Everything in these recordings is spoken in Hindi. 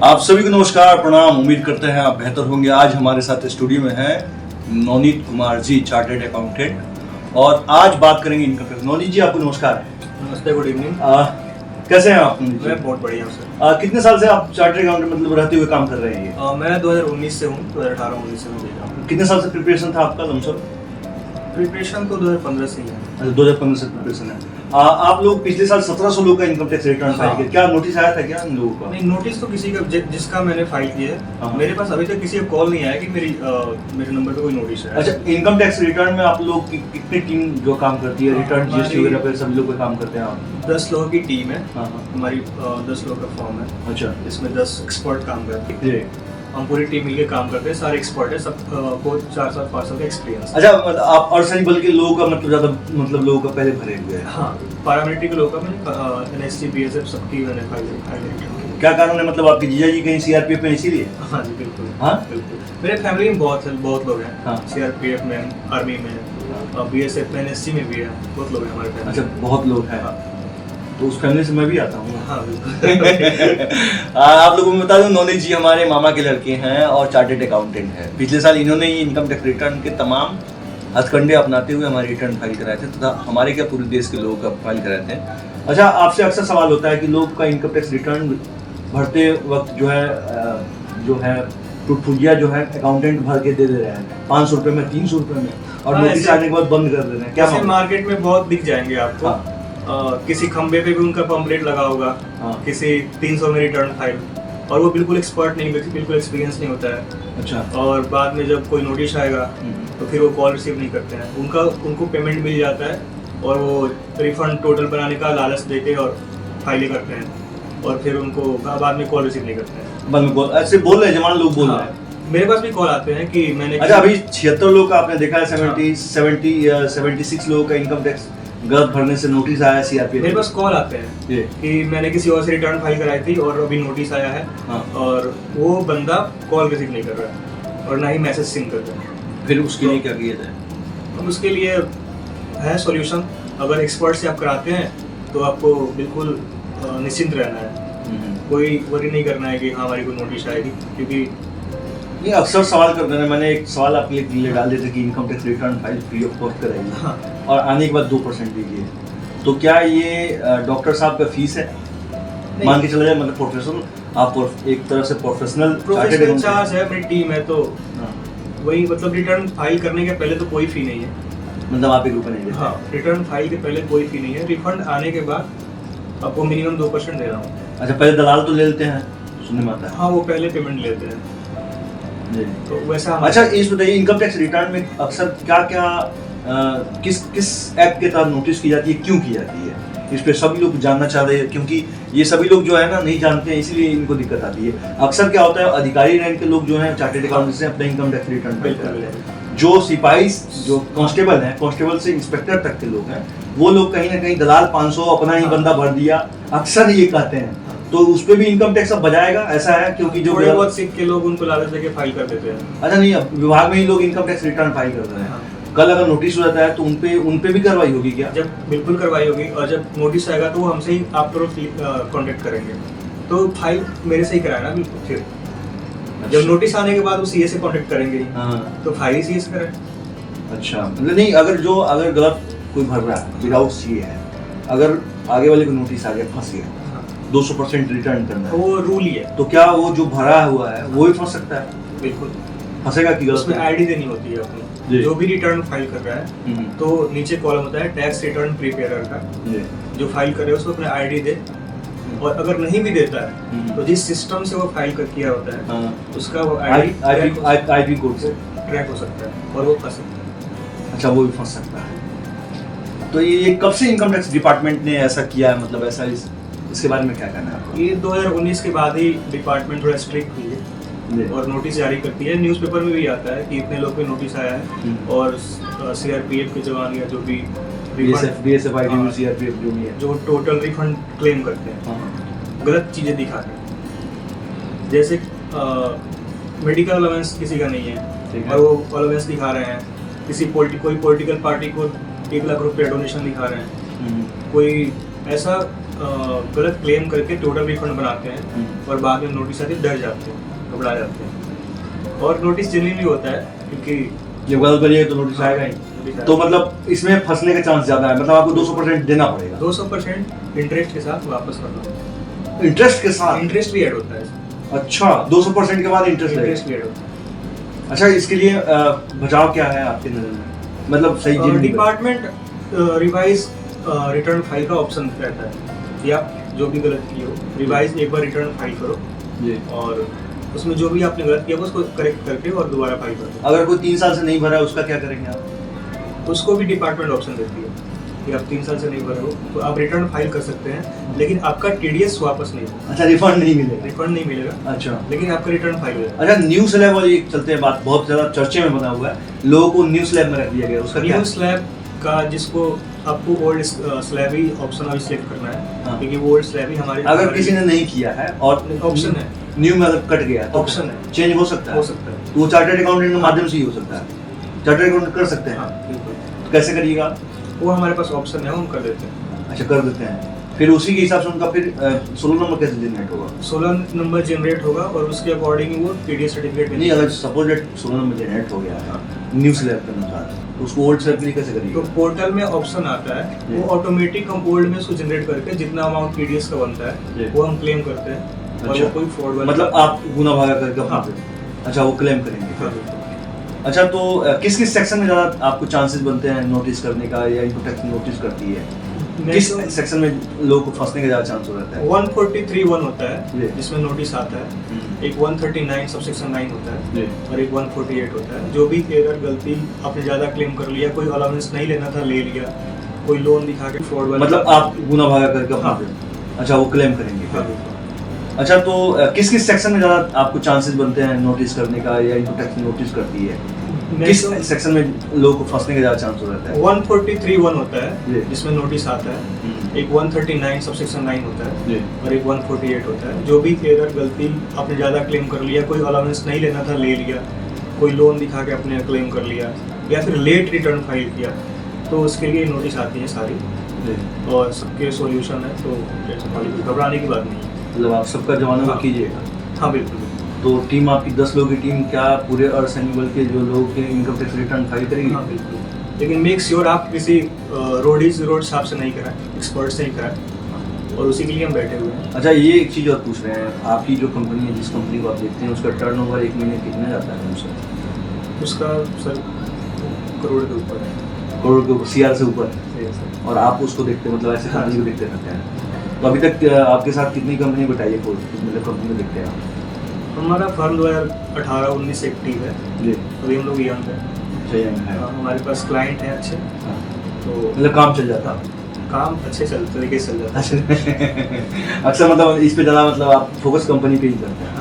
आप सभी को नमस्कार, प्रणाम। उम्मीद करते हैं आप बेहतर होंगे। आज हमारे साथ स्टूडियो में है नवनीत कुमार जी, चार्टर्ड अकाउंटेंट, और आज बात करेंगे इनकम टैक्स। नवनीत जी, आपको नमस्कार। नमस्ते, गुड इवनिंग। कैसे हैं आप? मैं बहुत बढ़िया हूँ सर। कितने साल से आप चार्टर्ड अकाउंटेंट मतलब रहते हुए काम कर रहे हैं? मैं 2019 से हूँ, 2018-19 से मैं भेजा हूँ। कितने साल से प्रिपरेशन था आपका लमसम? प्रिपरेशन तो 2015 से ही है। अच्छा, 2015 से प्रिपरेशन है। आप लोग पिछले साल 1700 लोग का इनकम टैक्स रिटर्न फाइल किया। क्या नोटिस आया था क्या इन लोगों का? नहीं, नोटिस तो किसी का जिसका मैंने फाइल किया हाँ। है, मेरे पास अभी तक किसी का कॉल नहीं आया कि मेरे नंबर पे कोई नोटिस है। अच्छा, इनकम टैक्स रिटर्न में आप लोग कितनी टीम जो काम करती है? रिटर्न जीएसटी वगैरह पे सभी लोग काम करते हैं आप? 10 लोगों की टीम है। हाँ। हमारी 10 लोगों का फॉर्म है। अच्छा, इसमें 10 एक्सपर्ट काम करते हैं। ये हम पूरी टीम मिलकर काम करते हैं। सारे एक्सपर्ट है, सब को 4 साल 5 साल का एक्सपीरियंस है। अच्छा, आप अर्धसैनिक बल के लोगों का मतलब ज्यादा लोगों का पहले भरे हुए हैं? हाँ, पैरामिलिट्री के लोगों का मैंने एनएसजी बीएसएफ सबकी मैंने फाइल। क्या कारण है? मतलब आपके जीजा जी कहीं सीआरपीएफ में इसीलिए? हाँ जी, बिल्कुल। हाँ? बिल्कुल। मेरे फैमिली में बहुत लोग हैं। हाँ। सीआरपीएफ में, आर्मी में, बीएसएफ में, एनएसजी में भी है। बहुत लोग हैं हमारे फैमिली। अच्छा, बहुत लोग हैं। हाँ। तो उस फैमिली से मैं भी आता हूँ। हाँ, बिल्कुल। आप लोगों को बता दूं, नवनीत जी हमारे मामा के लड़के हैं और चार्टर्ड अकाउंटेंट हैं। पिछले साल इन्होंने ही इनकम टैक्स रिटर्न के तमाम हथकंडे अपनाते हुए हमारे रिटर्न फाइल कराए थे तथा हमारे क्या पूरे देश के लोगों का फाइल कराए थे। अच्छा, आपसे अक्सर सवाल होता है कि लोग का इनकम टैक्स रिटर्न भरते वक्त जो है टुटफुटिया जो है अकाउंटेंट भर के दे रहे हैं 500 रुपये में, 300 रुपये में, और नोटिस आने के बाद बंद कर दे रहे हैं। क्या मार्केट में बहुत दिख जाएंगे आपको। हाँ। किसी खंबे पे भी उनका पंपलेट लगा होगा। हाँ। किसी 300 में रिटर्न फाइल, और वो बिल्कुल एक्सपर्ट नहीं, बिल्कुल एक्सपीरियंस नहीं होता है। अच्छा। और बाद में जब कोई नोटिस आएगा तो फिर वो कॉल रिसीव नहीं करते हैं। उनको पेमेंट मिल जाता है और वो रिफंड टोटल बनाने का लालच देके और फाइलें करते हैं, और फिर उनको बाद में कॉल रिसीव नहीं करते हैं। ऐसे बोल रहे हैं, जमान लोग बोल रहे हैं। मेरे पास भी कॉल आते हैं कि मैंने। अच्छा, अभी 76 लोग का आपने देखा है, 76 लोगों का इनकम टैक्स गलत भरने से नोटिस आया सीआरपीएफ। मेरे पास कॉल आते हैं कि मैंने किसी और से रिटर्न फाइल कराई थी और अभी नोटिस आया है। हाँ। और वो बंदा कॉल रिसीव नहीं कर रहा है और ना ही मैसेज सिंक कर रहा है। फिर उसके लिए क्या किया जाए? अब उसके लिए है सॉल्यूशन। अगर एक्सपर्ट से आप कराते हैं तो आपको बिल्कुल निश्चिंत रहना है। कोई वरी नहीं करना है कि हाँ हमारी कोई नोटिस आएगी, क्योंकि ये अक्सर सवाल करते हैं। मैंने एक सवाल आपके लिए डाल दिया था कि income tax return file free of cost कराइए। हाँ। और आने के बाद 2% दीजिए। तो क्या ये डॉक्टर साहब का फीस है? मान के चला जाए, मतलब प्रोफेशनल, आप एक तरह से प्रोफेशनल चार्ज है। मेरी टीम है तो वही, मतलब रिटर्न फाइल करने के पहले तो कोई फी नहीं है। मतलब आप 1 रुपये नहीं देते? हाँ, रिटर्न फाइल के पहले कोई फी नहीं है। रिफंड आने के बाद आपको मिनिमम 2% दे रहा हूँ। अच्छा, पहले दलाल तो ले लेते हैं, सुनने में आता है। हाँ, वो पहले पेमेंट लेते हैं। तो वैसा। अच्छा, इस बताइए, इनकम टैक्स रिटर्न में अक्सर क्या किस एक्ट के तहत नोटिस की जाती है, क्यों की जाती है? इस पे सभी लोग जानना चाह रहे हैं, क्योंकि ये सभी लोग जो है ना नहीं जानते हैं, इसलिए इनको दिक्कत आती है। अक्सर क्या होता है, अधिकारी रैंक के लोग जो हैं चार्टर्ड अकाउंटेंट से अपना इनकम टैक्स रिटर्न फाइल करते हैं। जो सिपाही, जो कांस्टेबल हैं, कांस्टेबल से इंस्पेक्टर तक के लोग हैं, वो लोग कहीं ना कहीं दलाल 500 अपना ही बंदा भर दिया, अक्सर ये कहते हैं। तो उस पे भी इनकम टैक्स अब बजाएगा, ऐसा है? क्योंकि जो थोड़े बहुत सीख के लोग उनको लालच देके फाइल कर देते हैं। अच्छा, नहीं, अब विभाग में ही लोग इनकम टैक्स रिटर्न फाइल कर रहे हैं। हाँ। कल अगर नोटिस हो जाता है तो उनपे भी कार्रवाई होगी क्या? जब बिल्कुल कार्रवाई होगी, और जब नोटिस आएगा तो वो हमसे ही आप कांटेक्ट करेंगे। तो फाइल मेरे से ही कराना बिल्कुल। फिर जब नोटिस आने के बाद वो सीए से कांटेक्ट करेंगे ही। हाँ। तो फाइल सीए से करें। अच्छा, मतलब नहीं, अगर गलत कोई भर रहा है, विदाउट सीए है, अगर आगे वाले को नोटिस आ गया, फंस गया, 200% रिटर्न करना है, वो रूल ही है। तो क्या वो जो भरा हुआ है वो ही फंस सकता है? बिल्कुल फंसेगा कि गलत? उसमें आईडी देनी होती है अपनी। जो भी रिटर्न फाइल कर रहा है तो नीचे कॉलम होता है टैक्स रिटर्न प्रिपेयरर का। जो फाइल कर रहे हैं उसको अपना आईडी दे, और अगर नहीं भी देता है तो जिस सिस्टम से वो फाइल कर किया होता है उसका वो आईपी कोड से ट्रैक हो सकता है और वो फंस सकता है। अच्छा, वो भी फंस सकता है। तो ये कब से इनकम टैक्स डिपार्टमेंट ने ऐसा किया है? मतलब ऐसा इसके बारे में क्या कहना है आपको? ये 2019 के बाद ही डिपार्टमेंट थोड़ा स्ट्रिक्ट हुई है और नोटिस जारी करती है। न्यूज़पेपर में भी आता है कि इतने लोग पे नोटिस आया है, और सीआरपीएफ के जवान या जो भी बीएसएफ आईडी सीआरपीएफ जो भी है, जो टोटल रिफंड क्लेम करते हैं गलत चीज़ें दिखा कर। जैसे मेडिकल अलाउंस किसी का नहीं है और वो अलाउंस दिखा रहे हैं। कोई पॉलिटिकल पार्टी को 1 लाख रुपए डोनेशन दिखा रहे हैं। कोई ऐसा गलत क्लेम करके टोटल रिफंड बनाते हैं और बाद में नोटिस आती है, डर जाते हैं, घबरा जाते हैं। और नोटिस जेन्युइनली होता है क्योंकि जब गलत करिए तो नोटिस आएगा ही। तो मतलब इसमें फंसने का चांस ज्यादा है, मतलब आपको 200% देना पड़ेगा। 200% इंटरेस्ट के साथ वापस करना। इंटरेस्ट के साथ? इंटरेस्ट भी ऐड होता है। अच्छा, 200% के बाद इंटरेस्ट भी ऐड होता है। अच्छा, इसके लिए बचाव क्या है आपकी नजर में? मतलब सही डिपार्टमेंट रिवाइज रिटर्न फाइल का ऑप्शन रहता है कि आप जो भी गलत किए हो रिवाइज एक बार रिटर्न फाइल करो जी, और उसमें जो भी आपने गलत किया उसको करेक्ट करके और दोबारा फाइल कर दो। अगर कोई 3 साल से नहीं भरा है उसका क्या करेंगे आप? उसको भी डिपार्टमेंट ऑप्शन देती है कि आप 3 साल से नहीं भरे हो तो आप रिटर्न फाइल कर सकते हैं, लेकिन आपका टीडीएस वापस नहीं होगा। अच्छा, रिफंड नहीं मिलेगा? रिफंड नहीं मिलेगा। अच्छा, लेकिन आपका रिटर्न फाइल होगा। अच्छा, न्यू स्लैब वाली चलते हैं बात, बहुत ज्यादा चर्चे में बना हुआ है, लोगों को न्यू स्लैब में रख दिया गया, उसका क्या? न्यू स्लैब का जिसको आपको ओल्ड स्लैब ही ऑप्शन अभी सिलेक्ट करना है, क्योंकि वो ओल्ड स्लैब ही हमारे अगर किसी ने नहीं किया है और ऑप्शन है न्यू में कट गया तो ऑप्शन है, चेंज हो सकता है? हो सकता है। तो वो चार्टर्ड अकाउंटेंट के माध्यम से ही हो सकता है? चार्टर्ड अकाउंटेंट कर सकते हैं? बिल्कुल। कैसे करिएगा? वो हमारे पास ऑप्शन है, हम कर देते हैं। अच्छा, कर देते हैं। फिर उसी के हिसाब से उनका फिर 16 नंबर कैसे जनरेट होगा? 16 नंबर जनरेट होगा और उसके अकॉर्डिंग वो टीडीएस सर्टिफिकेट नहीं, अगर सपोज दैट 16 नंबर जनरेट हो गया है न्यू स्लैब के अनुसार, तो उसको ओल्ड स्लैब के लिए कैसे करिएगा? तो पोर्टल में ऑप्शन आता है, वो ऑटोमेटिक हम ओल्ड में उसको जनरेट करके जितना अमाउंट टीडीएस का बनता है वो हम क्लेम करते हैं। और वो कोई फ्रॉड वाला मतलब आप गुना भागा करके अच्छा वो क्लेम करेंगे। अच्छा, तो किस किस सेक्शन में ज़्यादा आपको चांसेस बनते हैं नोटिस करने का, या इनको टैक्स नोटिस करती है? किस सेक्शन में लोगों को फंसने का ज़्यादा चांस हो जाता है? 143(1) होता है जिसमें नोटिस आता है, एक 139 सबसेक्शन 9 होता है और एक 148 होता है। जो भी एरर गलती आपने ज़्यादा क्लेम कर लिया, कोई अलाउंस नहीं लेना था ले लिया, कोई लोन दिखा के फ्रॉड वाला, मतलब आप गुना भागा करके अच्छा वो क्लेम करेंगे। अच्छा, तो किस किस सेक्शन में ज़्यादा आपको चांसेस बनते हैं नोटिस करने का, या इनको टैक्स नोटिस करती है? किस सेक्शन में लोगों को फंसने का ज़्यादा चांस हो जाता है? 143(1) होता है जिसमें नोटिस आता है, एक 139 सबसेक्शन 9 होता है और एक 148 होता है। जो भी एरर गलती आपने ज़्यादा क्लेम कर लिया, कोई अलाउंस नहीं लेना था ले लिया, कोई लोन दिखा के अपने क्लेम कर लिया, या फिर लेट रिटर्न फाइल किया, तो उसके लिए नोटिस आती है सारी और सबके सॉल्यूशन है। तो घबराने की बात नहीं है, मतलब आप सबका जवानों कीजिएगा। हाँ बिल्कुल। तो टीम आपकी 10 लोगों की टीम क्या पूरे अर्थ एनिमल के जो लोग के इनकम टैक्स रिटर्न फाइल करेगी? हाँ बिल्कुल, लेकिन मेक श्योर आप किसी रोड साहब से नहीं कराएं, एक्सपर्ट से ही कराएं, और उसी के लिए हम बैठे हुए हैं। अच्छा, ये एक चीज़ और पूछ रहे हैं, आपकी जो कंपनी है, जिस कंपनी को आप देखते हैं, उसका टर्नओवर एक महीने कितना जाता है उनसे? उसका सर करोड़ के ऊपर है। करोड़ के ऊपर, CR से ऊपर? और आप उसको देखते हैं, मतलब ऐसे कंपनी को देखते रहते हैं? तो अभी तक आपके साथ कितनी कंपनी को टाइप हो, मतलब कंपनी को देखते हैं आप? हमारा फर्म 2018-19 से एक्टिव है जी। अभी हम लोग यंग है। हमारे पास क्लाइंट हैं अच्छे, तो मतलब काम चल जाता है? काम अच्छे तरीके से चल जाता है। अक्सर मतलब इस पे ज़्यादा मतलब आप फोकस कंपनी पे ही करते हैं?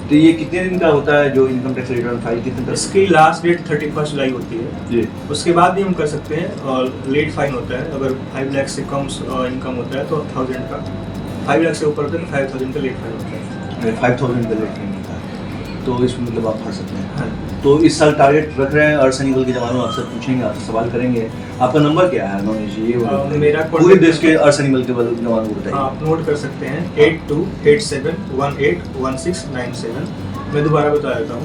तो ये कितने दिन का होता है जो इनकम टैक्स रिटर्न फाइल, कितने तक? इसकी लास्ट डेट 31 जुलाई होती है जी। उसके बाद भी हम कर सकते हैं, और लेट फाइन होता है। अगर 5 लाख से कम इनकम होता है तो 1000 का, 5 लाख से ऊपर होता है तो 5000 का लेट फाइन होता है। 5000 का लेट फाइन होता है, तो इसमें मतलब आप फंस सकते हैं। हाँ। तो इस साल टारगेट रख रहे हैं अर्थ एनिमल के जवानों, आपसे पूछेंगे, आपसे सवाल करेंगे। आपका नंबर क्या है नोनीश जी? ये मेरा पूरे देश के अर्थ एनिमल के जवानों को बताइए। आप नोट कर सकते हैं 8287181697। मैं दोबारा बता देता हूँ,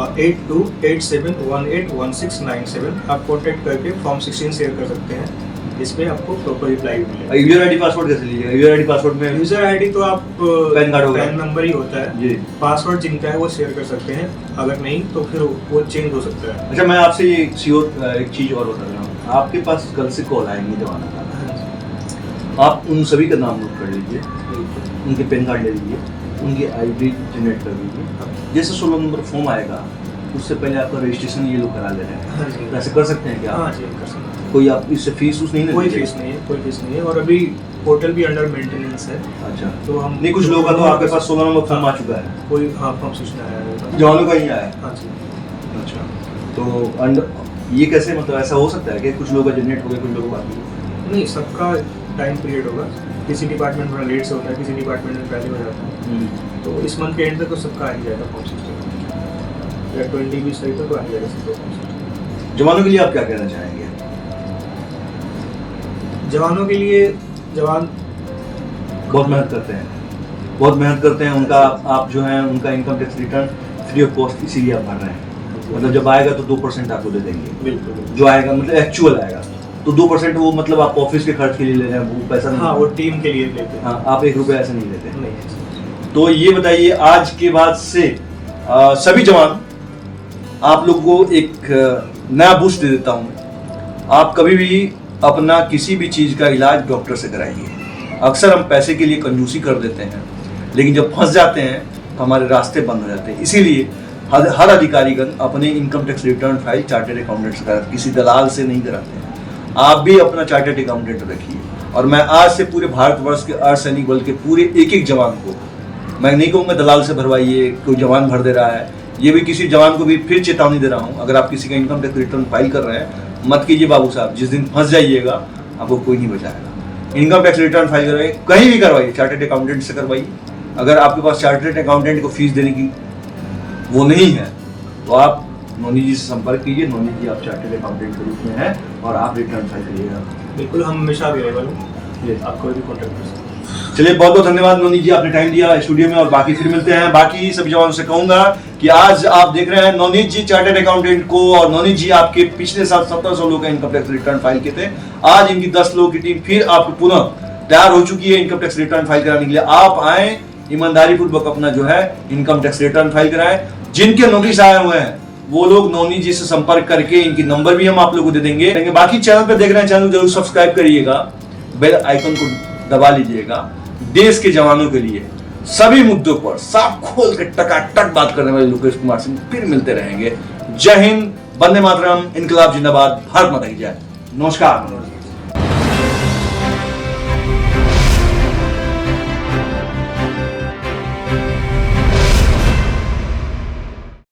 8287181697। आप कॉन्टेक्ट करके फॉर्म 16 शेयर कर सकते हैं, इस पे आपको प्रॉपर रिप्लाई मिलेगा। यूजर आईडी पासवर्ड कैसे लीजिएगा? यूजर आईडी पासवर्ड में यूजर आईडी तो आप पैन कार्ड होगा, पैन नंबर ही होता है जी। पासवर्ड जिनका है वो शेयर कर सकते हैं, अगर नहीं तो फिर वो चेंज हो सकता है। अच्छा, मैं आपसे ये एक चीज़ और बता रहा हूँ, आपके पास कल से कॉल आएंगे जवाना का, आप उन सभी का नाम नोट कर लीजिए, उनके पैन कार्ड ले लीजिए, उनकी ID जनरेट कर लीजिए। जैसे 16 नंबर फॉर्म आएगा उससे पहले आपका रजिस्ट्रेशन ये लोग करा ले रहे हैं, ऐसे कर सकते हैं क्या? हाँ जी, कर सकते हैं। कोई आप इससे फीस नहीं है? कोई फीस नहीं है, कोई फीस नहीं है, और अभी पोर्टल भी अंडर मेंटेनेंस है। अच्छा, तो हम नहीं, कुछ लोगों का तो आपके पास 16 नंबर फॉर्म आ चुका है? कोई हाँ फॉर्म सूचना आया है, जवानों का ही आया है? हाँ जी। अच्छा, तो ये कैसे, मतलब ऐसा हो सकता है कि कुछ लोगों का जनरेट हो गया, कुछ लोगों का नहीं? सबका टाइम पीरियड होगा, किसी डिपार्टमेंट में लेट से होता है, किसी डिपार्टमेंट में पहले हो जाता है। तो इस मंथ के एंड तक तो सबका आ ही जाएगा फॉर्म 16, या 20-20 तारीख तक तो आ जाएगा सबका। जवानों के लिए आप क्या कहना चाहेंगे? जवानों के लिए, जवान बहुत मेहनत करते हैं, बहुत मेहनत करते हैं। उनका आप जो है उनका income tax return free of cost इसीलिए आप भर रहे हैं। मतलब जब आएगा तो 2% आपको दे देंगे, बिल्कुल जो आएगा मतलब एक्चुअल आएगा तो 2% वो मतलब आप ऑफिस के खर्च के लिए ले रहे हैं, वो पैसा नहीं। हाँ, वो टीम के लिए लेते हैं। हाँ, आप 1 रुपया ऐसे नहीं लेते। नहीं। तो ये बताइए, आज के बाद से सभी जवान, आप लोग को एक नया बूस्ट दे देता हूँ। आप कभी भी अपना किसी भी चीज़ का इलाज डॉक्टर से कराइए। अक्सर हम पैसे के लिए कंजूसी कर देते हैं, लेकिन जब फंस जाते हैं तो हमारे रास्ते बंद हो जाते हैं। इसीलिए हर अधिकारीगण अपने income tax return file chartered accountant से कराते, किसी दलाल से नहीं कराते हैं। आप भी अपना चार्टर्ड अकाउंटेंट रखिए। और मैं आज से पूरे भारतवर्ष के अर्धसैनिक बल के पूरे एक जवान को, मैं नहीं कहूँगा दलाल से भरवाइए, कोई जवान भर दे रहा है, ये भी किसी जवान को भी फिर चेतावनी दे रहा हूँ। अगर आप किसी का इनकम टैक्स रिटर्न फाइल कर रहे हैं, मत कीजिए बाबू साहब। जिस दिन फंस जाइएगा आपको कोई नहीं बचाएगा। इनकम टैक्स रिटर्न फाइल करवाइए, कहीं भी करवाइए, चार्टर्ड अकाउंटेंट से करवाइए। अगर आपके पास चार्टर्ड अकाउंटेंट को फीस देने की वो नहीं है तो आप नोनी जी से संपर्क कीजिए। नोनी जी आप चार्टर्ड अकाउंटेंट के रूप में हैं और आप रिटर्न फाइल करिएगा। बिल्कुल, हम हमेशा अवेलेबल हैं, आपको भी कॉन्टैक्ट कर सकते हैं। चलिए, बहुत बहुत धन्यवाद नोनी जी, आपने टाइम दिया स्टूडियो में। और बाकी फिर मिलते हैं। बाकी सभी जवानों से कहूंगा कि आज आप देख रहे हैं नवनीत जी चार्टर्ड अकाउंटेंट को, और नवनीत जी आपके पिछले साल 1700 लोग का इनकम टैक्स रिटर्न फाइल किए थे। आज इनकी 10 लोगों की टीम फिर आपको पुनः तैयार हो चुकी है इनकम टैक्स रिटर्न फाइल कराने के लिए। आप आए, ईमानदारी पूर्वक अपना जो है इनकम टैक्स रिटर्न फाइल कराएं। जिनके नोटिस आए हुए हैं वो लोग नवनीत जी से संपर्क करके, इनकी नंबर भी हम आप लोगों को दे देंगे। बाकी चैनल पे देख रहे हैं, चैनल जरूर सब्सक्राइब करिएगा, बेल आइकन को दबा लीजिएगा। देश के जवानों के लिए सभी मुद्दों पर साफ खोल के टकाटक बात करने वाले लोकेश कुमार सिंह फिर मिलते रहेंगे। जय हिंद, वंदे मातरम, इनकलाब जिंदाबाद, भारत माता की जय। नमस्कार मनोज।